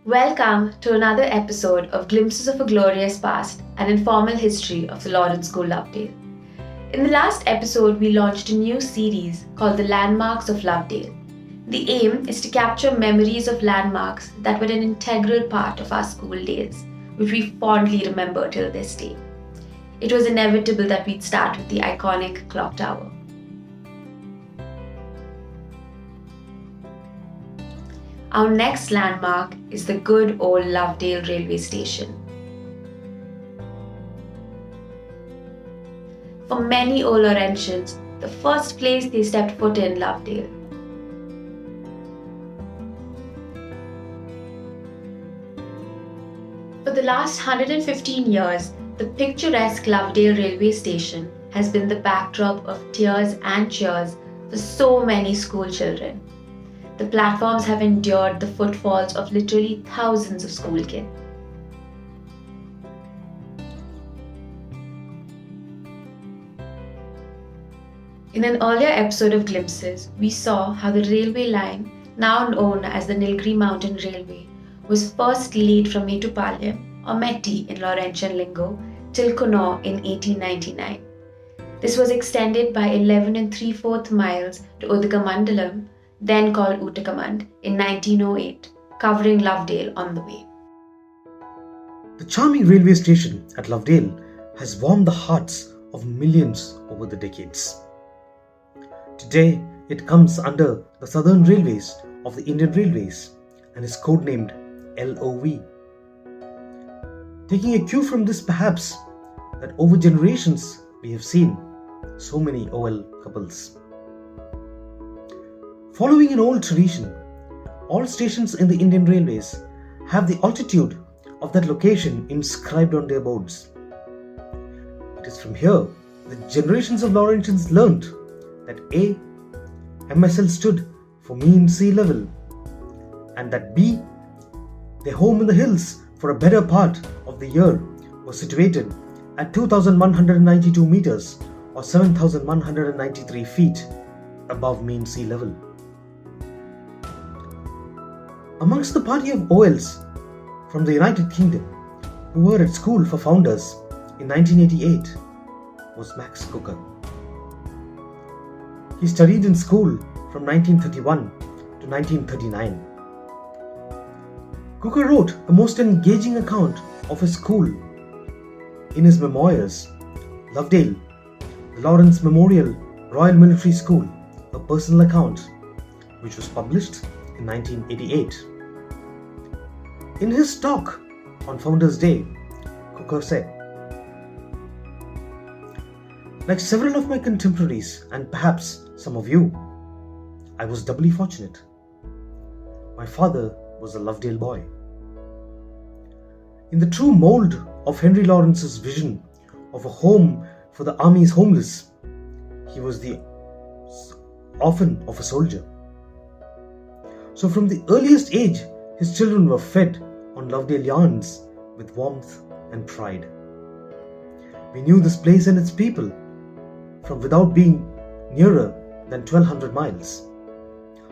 Welcome to another episode of Glimpses of a Glorious Past, an informal history of the Lawrence School Lovedale. In the last episode, we launched a new series called the Landmarks of Lovedale. The aim is to capture memories of landmarks that were an integral part of our school days, which we fondly remember till this day. It was inevitable that we'd start with the iconic clock tower. Our next landmark is the good old Lovedale Railway Station. For many old Laurentians, the first place they stepped foot in Lovedale. For the last 115 years, the picturesque Lovedale Railway Station has been the backdrop of tears and cheers for so many school children. The platforms have endured the footfalls of literally thousands of school kids. In an earlier episode of Glimpses, we saw how the railway line, now known as the Nilgiri Mountain Railway, was first laid from Mettupalayam, or Metti in Laurentian lingo, till Connor in 1899. This was extended by 11 3/4 miles to Udagamandalam, then called Uttakamand, in 1908, covering Lovedale on the way. The charming railway station at Lovedale has warmed the hearts of millions over the decades. Today, it comes under the Southern Railways of the Indian Railways and is codenamed LOV. Taking a cue from this, perhaps, that over generations we have seen so many OL couples. Following an old tradition, all stations in the Indian Railways have the altitude of that location inscribed on their boards. It is from here that generations of Laurentians learnt that A. MSL stood for mean sea level, and that B. their home in the hills for a better part of the year was situated at 2,192 meters or 7,193 feet above mean sea level. Amongst the party of OLs from the United Kingdom who were at school for founders in 1988 was Max Cooker. He studied in school from 1931 to 1939. Cooker wrote a most engaging account of his school in his memoirs, Lovedale, the Lawrence Memorial Royal Military School, a personal account, which was published in 1988. In his talk on Founders Day, Cooker said, "Like several of my contemporaries, and perhaps some of you, I was doubly fortunate. My father was a Lovedale boy. In the true mold of Henry Lawrence's vision of a home for the army's homeless, he was the orphan of a soldier. So from the earliest age, his children were fed on Lovedale yarns with warmth and pride. We knew this place and its people from without being nearer than 1,200 miles.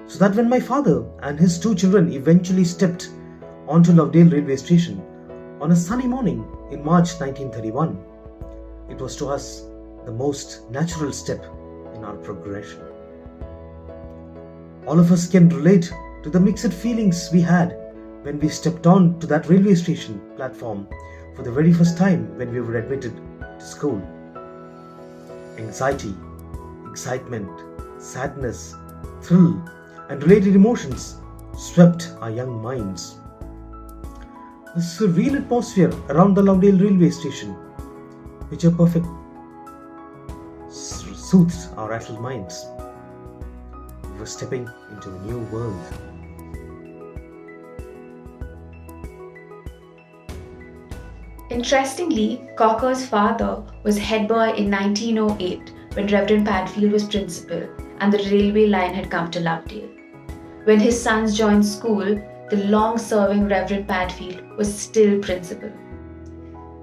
So that when my father and his two children eventually stepped onto Lovedale Railway Station on a sunny morning in March 1931, it was to us the most natural step in our progression. All of us can relate to the mixed feelings we had when we stepped on to that railway station platform for the very first time when we were admitted to school. Anxiety, excitement, sadness, thrill, and related emotions swept our young minds. The surreal atmosphere around the Lovedale Railway Station, picture perfect, soothed our rattled minds. We were stepping into a new world. Interestingly, Cocker's father was head boy in 1908 when Reverend Padfield was principal and the railway line had come to Lovedale. When his sons joined school, the long-serving Reverend Padfield was still principal.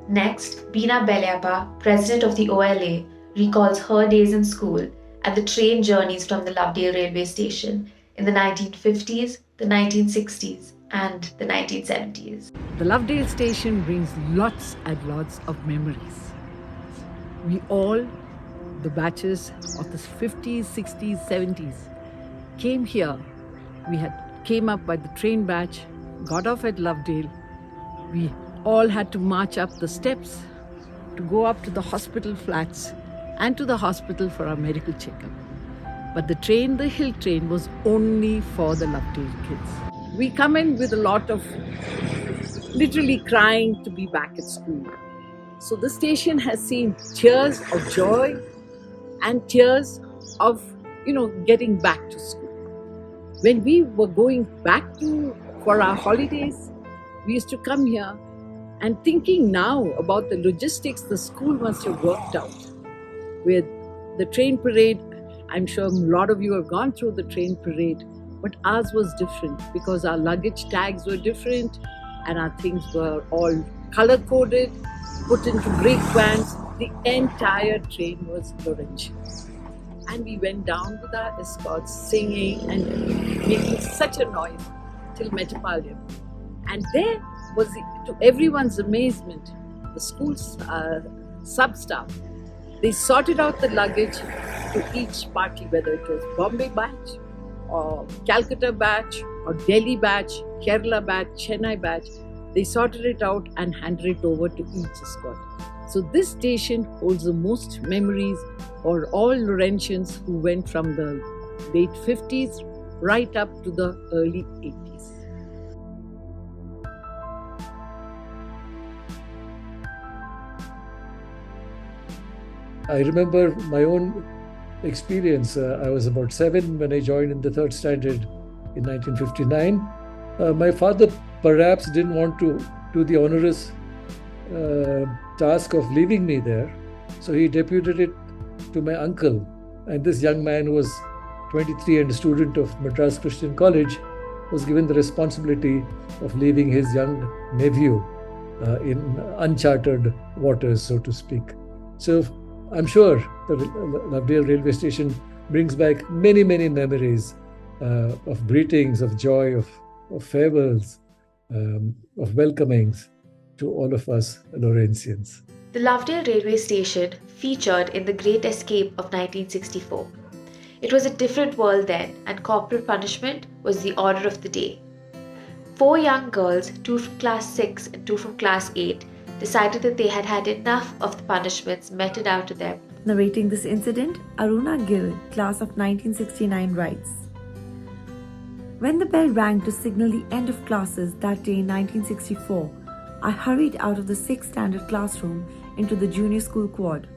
Next, Bina Belyappa, president of the OLA, recalls her days in school and the train journeys from the Lovedale Railway Station in the 1950s, the 1960s, and the 1970s. The Lovedale Station brings lots and lots of memories. We all, the batches of the 50s, 60s, 70s, came here. We came up by the train batch, got off at Lovedale. We all had to march up the steps to go up to the hospital flats and to the hospital for our medical checkup. But the train, the hill train, was only for the Lovedale kids. We come in with a lot of literally crying to be back at school. So the station has seen tears of joy and tears of, getting back to school. When we were going back for our holidays, we used to come here and thinking now about the logistics the school must have worked out. With the train parade, I'm sure a lot of you have gone through the train parade, but ours was different because our luggage tags were different and our things were all color-coded, put into brake vans. The entire train was orange. And we went down with our escorts singing and making such a noise till Metropolitan. And there was, to everyone's amazement, the school's sub-staff, they sorted out the luggage to each party, whether it was Bombay batch or Calcutta batch or Delhi batch, Kerala batch, Chennai batch. They sorted it out and handed it over to each escort. So this station holds the most memories for all Laurentians who went from the late 50s right up to the early 80s. I remember my own experience. I was about 7 when I joined in the 3rd standard in 1959. My father perhaps didn't want to do the onerous task of leaving me there. So he deputed it to my uncle. And this young man who was 23 and a student of Madras Christian College was given the responsibility of leaving his young nephew in uncharted waters, so to speak. So I'm sure the Lovedale Railway Station brings back many, many memories of greetings, of joy, of farewells, of welcomings to all of us Laurentians. The Lovedale Railway Station featured in The Great Escape of 1964. It was a different world then, and corporal punishment was the order of the day. 4 young girls, 2 from class 6 and 2 from class 8, decided that they had had enough of the punishments meted out to them. Narrating this incident, Aruna Gill, class of 1969, writes, "When the bell rang to signal the end of classes that day in 1964, I hurried out of the 6th standard classroom into the junior school quad.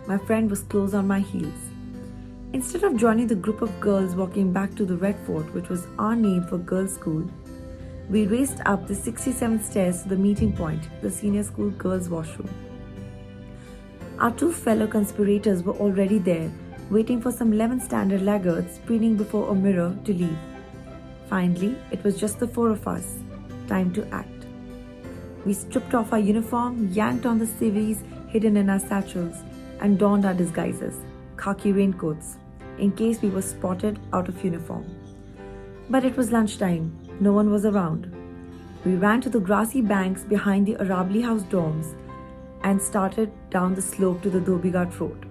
My friend was close on my heels. Instead of joining the group of girls walking back to the Red Fort, which was our name for girls' school, we raced up the 67th stairs to the meeting point, the senior school girls' washroom. Our 2 fellow conspirators were already there, waiting for some 11th standard laggards preening before a mirror to leave. Finally, it was just the 4 of us. Time to act. We stripped off our uniform, yanked on the civvies hidden in our satchels, and donned our disguises, khaki raincoats, in case we were spotted out of uniform. But it was lunchtime. No one was around. We ran to the grassy banks behind the Arabli House dorms and started down the slope to the Dhobighat Road.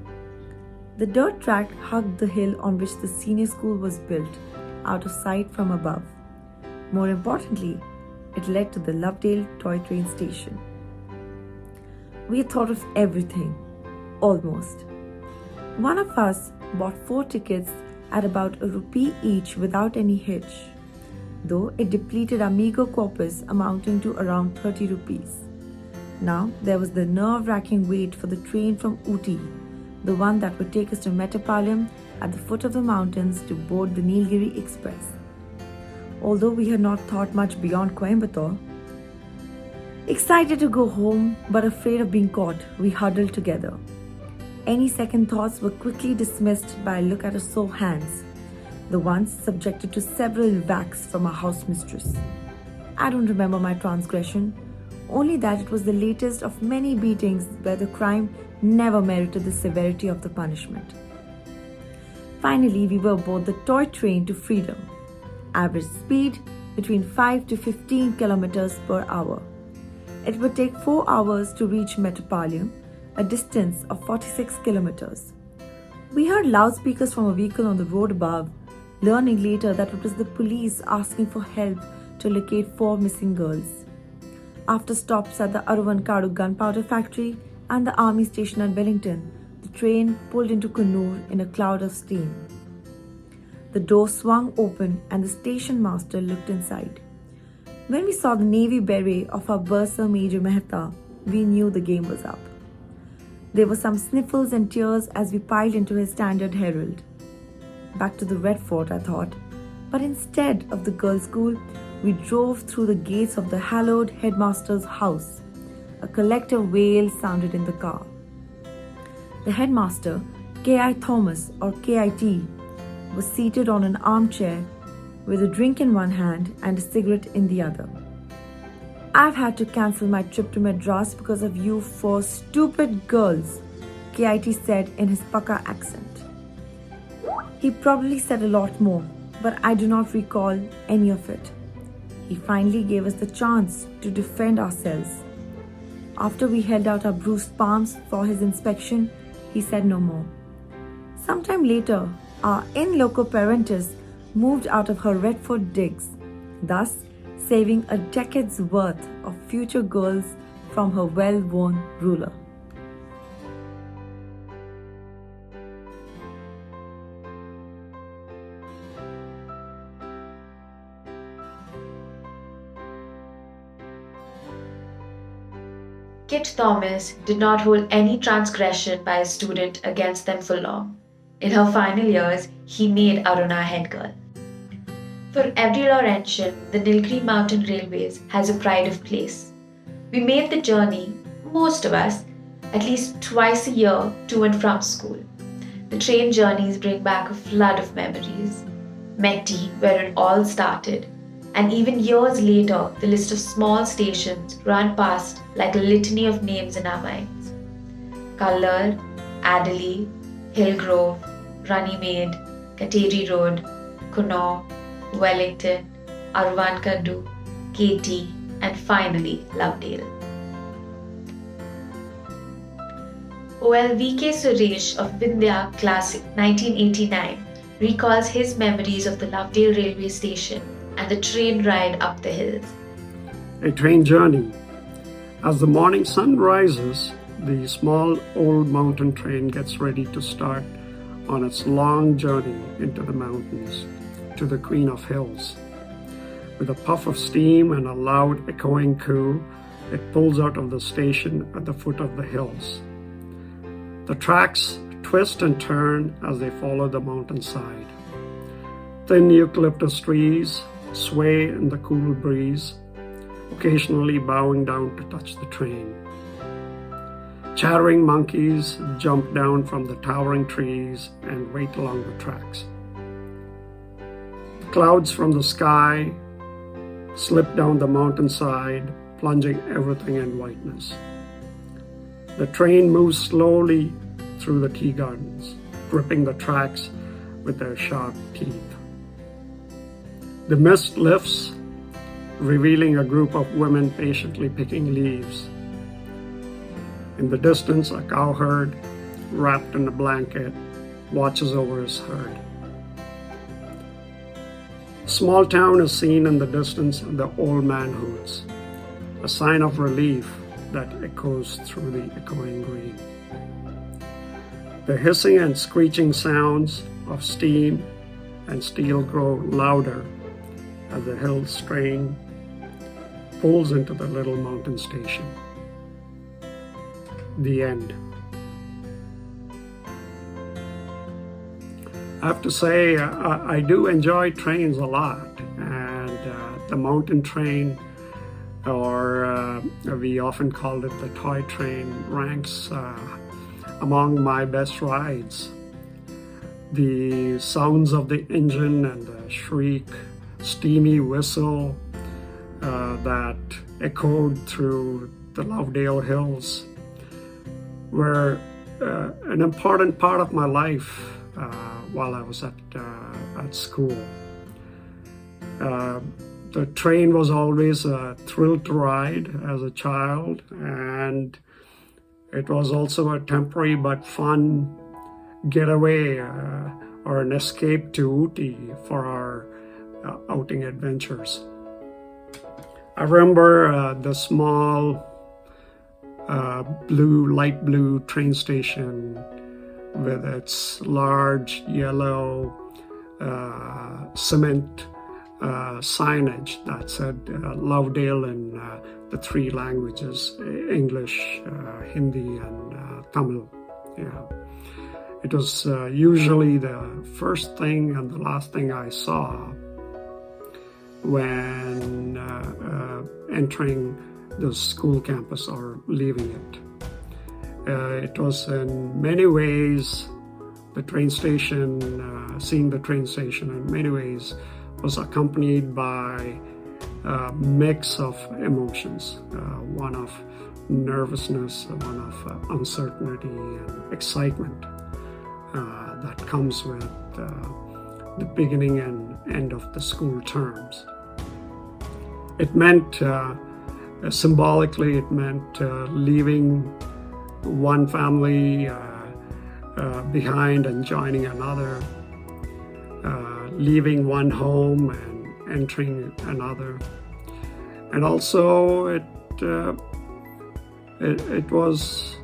The dirt track hugged the hill on which the senior school was built, out of sight from above. More importantly, it led to the Lovedale toy train station. We had thought of everything, almost. One of us bought 4 tickets at about ₹1 each without any hitch, though it depleted our meager corpus amounting to around ₹30. Now there was the nerve-wracking wait for the train from Ooty, the one that would take us to Metropolitan at the foot of the mountains to board the Nilgiri Express. Although we had not thought much beyond Coimbatore. Excited to go home, but afraid of being caught, we huddled together. Any second thoughts were quickly dismissed by a look at our sore hands, the ones subjected to several whacks from our house mistress. I don't remember my transgression, only that it was the latest of many beatings where the crime never merited the severity of the punishment. Finally, we were aboard the toy train to freedom. Average speed between 5 to 15 kilometers per hour. It would take 4 hours to reach Metropolitan, a distance of 46 kilometers. We heard loudspeakers from a vehicle on the road above, learning later that it was the police asking for help to locate 4 missing girls. After stops at the Aruvankadu gunpowder factory and the army station at Wellington, the train pulled into Kannur in a cloud of steam. The door swung open and the station master looked inside. When we saw the navy beret of our bursar Major Mehta, we knew the game was up. There were some sniffles and tears as we piled into his standard herald. Back to the Red Fort, I thought, but instead of the girls' school, we drove through the gates of the hallowed headmaster's house. A collective wail sounded in the car. The headmaster, K.I. Thomas or KIT, was seated on an armchair with a drink in one hand and a cigarette in the other. "I've had to cancel my trip to Madras because of you 4 stupid girls," KIT said in his Paka accent. He probably said a lot more, but I do not recall any of it. He finally gave us the chance to defend ourselves. After we held out our bruised palms for his inspection, he said no more. Sometime later, our in loco parentis moved out of her Redford digs, thus saving a decade's worth of future girls from her well-worn ruler. Kit Thomas did not hold any transgression by a student against them for long. In her final years, he made Aruna head girl. For every Laurentian, the Nilgiri Mountain Railways has a pride of place. We made the journey, most of us, at least twice a year to and from school. The train journeys bring back a flood of memories. Metti, where it all started, and even years later, the list of small stations run past like a litany of names in our minds. Kallar, Adderley, Hillgrove, Runnymede, Kateri Road, Connaught, Wellington, Aruvankadu, Katy, and finally Lovedale. OLVK Suresh of Vindhya Classic 1989 recalls his memories of the Lovedale Railway Station and the train ride up the hills. A train journey. As the morning sun rises, the small old mountain train gets ready to start on its long journey into the mountains to the Queen of Hills. With a puff of steam and a loud echoing coo, it pulls out of the station at the foot of the hills. The tracks twist and turn as they follow the mountainside. Thin eucalyptus trees sway in the cool breeze, occasionally bowing down to touch the train. Chattering monkeys jump down from the towering trees and wait along the tracks. Clouds from the sky slip down the mountainside, plunging everything in whiteness. The train moves slowly through the tea gardens, gripping the tracks with their sharp teeth. The mist lifts, revealing a group of women patiently picking leaves. In the distance, a cowherd, wrapped in a blanket, watches over his herd. A small town is seen in the distance, and the old man hoots, a sign of relief that echoes through the echoing green. The hissing and screeching sounds of steam and steel grow louder as the hills train pulls into the little mountain station. The end. I have to say, I do enjoy trains a lot, and the mountain train, or we often call it the toy train, ranks among my best rides. The sounds of the engine and the shriek, steamy whistle that echoed through the Lovedale Hills were an important part of my life while I was at school. The The train was always a thrill to ride as a child, and it was also a temporary but fun getaway or an escape to Ooty for our outing adventures. I remember the small light blue train station with its large yellow cement signage that said Lovedale in the three languages, English, Hindi, and Tamil. Yeah. It was usually the first thing and the last thing I saw when entering the school campus or leaving it. It was in many ways the train station, seeing the train station in many ways was accompanied by a mix of emotions, one of nervousness, one of uncertainty and excitement that comes with the beginning and end of the school terms. It meant, symbolically, it meant leaving one family behind and joining another, leaving one home and entering another. And also it was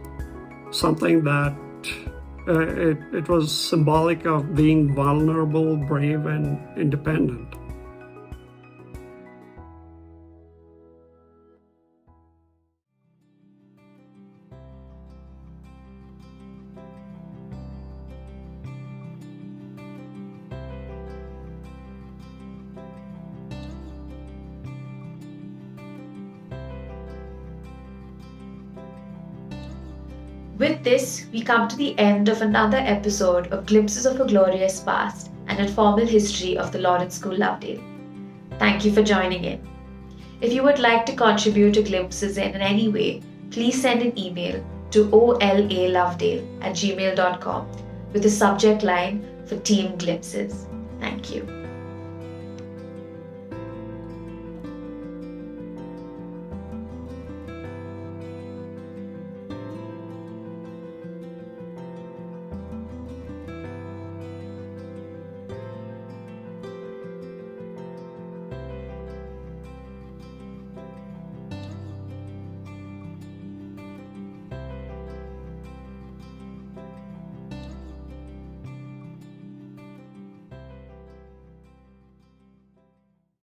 something that it was symbolic of being vulnerable, brave, and independent. With this, we come to the end of another episode of Glimpses of a Glorious Past, an informal history of the Lawrence School Lovedale. Thank you for joining in. If you would like to contribute to Glimpses in any way, please send an email to olalovedale@gmail.com with the subject line for Team Glimpses. Thank you.